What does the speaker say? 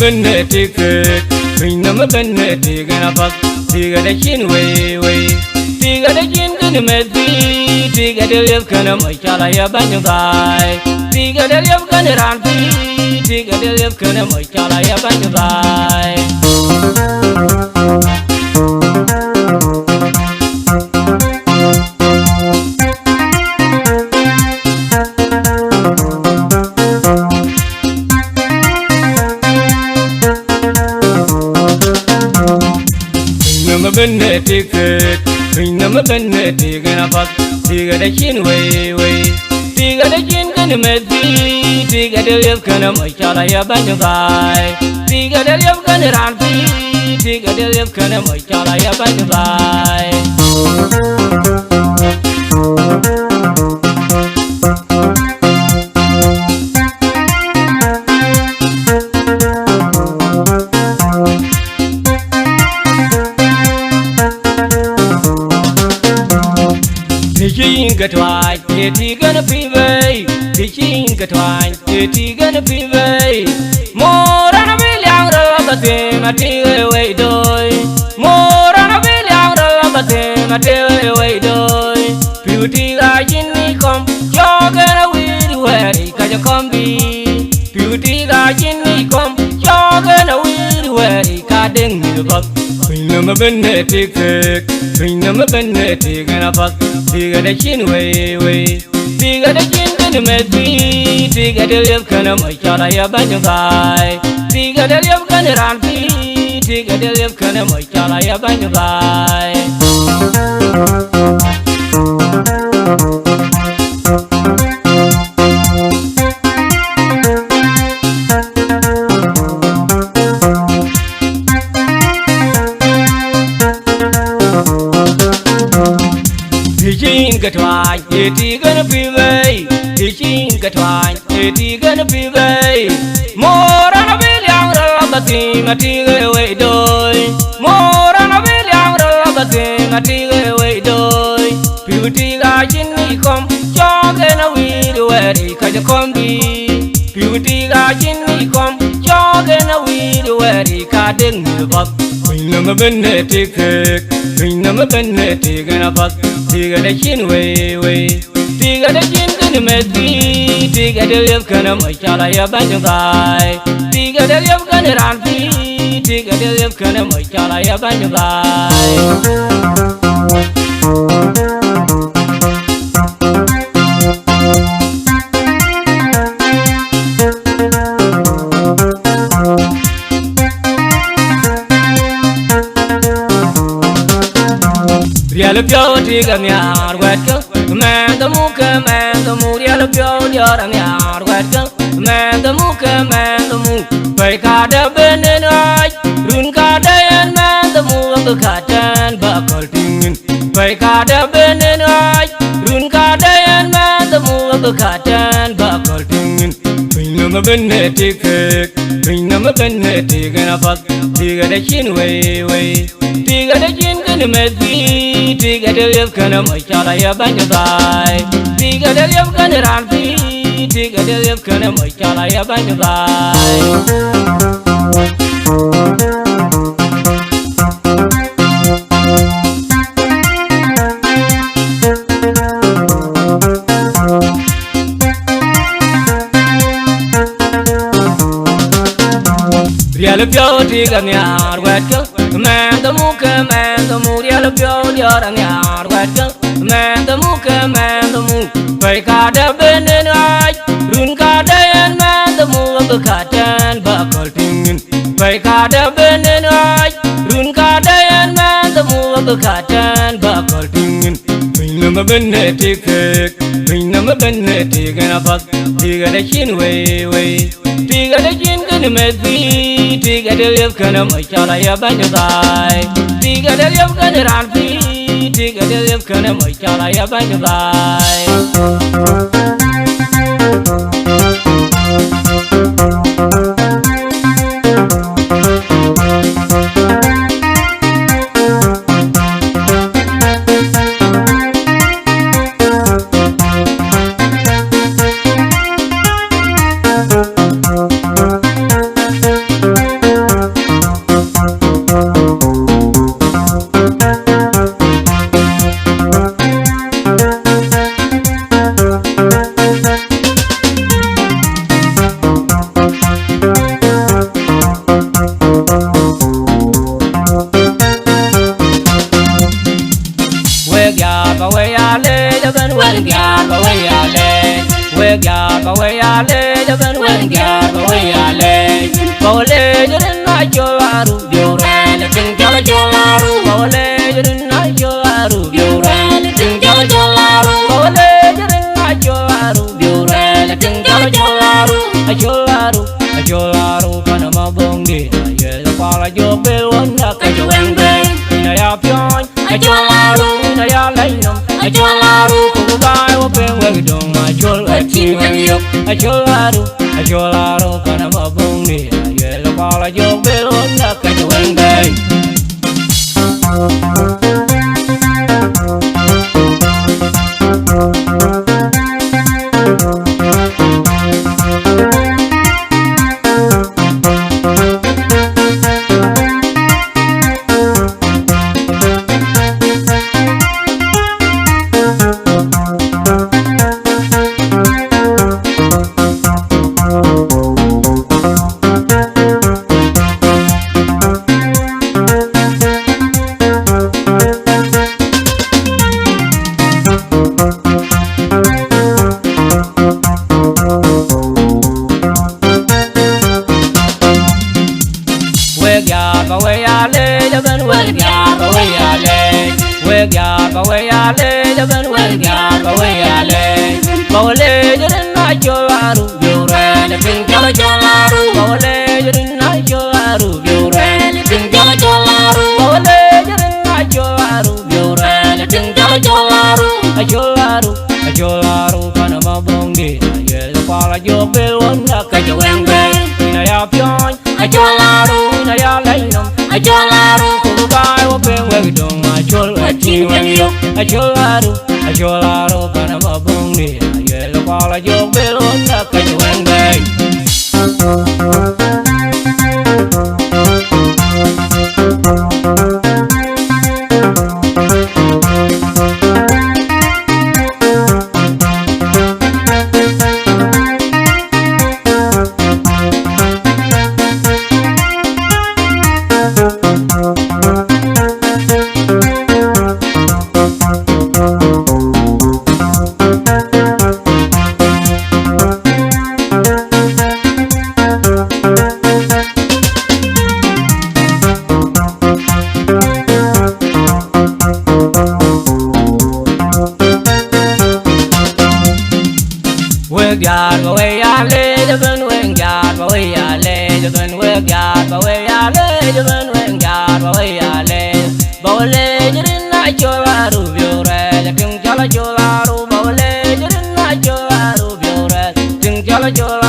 bên nè ticket mình nằm bên nè ticket na pak ticket đã chín way ticket đã chín cái mệt ticket đã liệp cái mai chala ya ban nhung tai ticket đã liệp cái ran ticket đã liệp cái mai chala ya ban nhung tai bên nè ticket mình nằm bên nè ticket na pak ticket đã chín way ticket đã chín cái mệt ticket đã liệp cái mai chala ya ban nhung tai ticket đã liệp cái ran ticket đã liệp cái mai chala ya ban nhung tai cái thoại thì gonna be way thì chính cái thoại thì gonna be way more than a million but mà đi way đôi more than a million but mà đi way đôi beauty là chính đi không cho cái nó đi way cái cho con đi beauty là chính đi không cho cái nó đi way cái đừng như vậy mình nằm bên nè ticket mình nằm bên nè ticket na pak ticket đã chín way ticket đã chín cái mệt ticket đã liệp cái mai chala ya ban nhung tai ticket đã liệp cái ran ticket đã liệp cái mai chala ya ban nhung tai cái thoại thì gonna be way thì chính cái thoại thì gonna be way more than a million but mà đi way đôi more than a million but mà đi way đôi beauty là chính đi không cho cái nó đi way cái cho con đi beauty là chính đi không cho cái nó đi way cái đừng như vậy mình nằm bên nè ticket mình nằm bên nè ticket na pak ticket đã chín way ticket đã chín cái mệt ticket đã liệp cái mai chala ya ban nhung tai ticket đã liệp cái ran ticket đã liệp cái mai chala ya ban nhung tai Riel pio ti ga miar wet ko man the mu riel pio dia ra miar wet ko man the mu pai ka da ben ai run ka da en man the mu ko ka tan ba kol tingin pai ka da ben ai run ka da en man the mu ko ka tan ba kol tingin mình nằm bên nè ticket mình nằm bên nè ticket na pak ticket đã chín way ticket đã chín cái mệt ticket đã liệp cái mai chala ya ban nhung tai ticket đã liệp cái ran ticket đã liệp cái mai chala ya ban nhung tai riel pio ti ga miar wet ko man the mu riel pio dia ra miar wet ko man the mu pai ka da ben ai run ka da en man the mu ko ka tan ba kol tingin pai ka da ben ai run ka da en man the mu ko ka tan ba kol tingin mình nằm bên nè ticket mình nằm bên nè ticket na pak ticket đã chín way ticket đã chín cái mệt ticket đã liệp cái mai chala ya ban nhung tai ticket đã liệp cái ran ticket đã liệp cái mai chala ya ban nhung tai ba we ale de ben wen ga ba we ale ba le de na cholaru biore le ting cholaru ba le de na cholaru biore le ting cholaru ba le de na cholaru biore le ting cholaru cholaru kana ma bongi ye la pala jo be wona ka jo wende ina ya pyon cholaru ina ya lainom cholaru ku ba wo pe we dong ma chol a chi wen yo cholaru kana ma bongi ye la pala jo be wona ka jo wende ba we ale de ben we ga ba we ale we ga ba we ale de ben we ga ba we ale ba le de na cholaru biore le ting cholaru ba le de na cholaru biore le ting cholaru ba le de na cholaru biore le ting cholaru kana ma bongi ye la pala jo be wona ka jo wende ina ya pyon cholaru ina ya lainom cholaru ku ba wo pe we dong ma chol a chi wen yo cholaru kana ma bongi ye la pala jo be wona ka jo wende ba we ale de ben we ga ba we ale de ben we ga ba we ale de ben we ga ba we ale ba le de na cholaru biore le ting cholaru ba le de na cholaru biore ting cholaru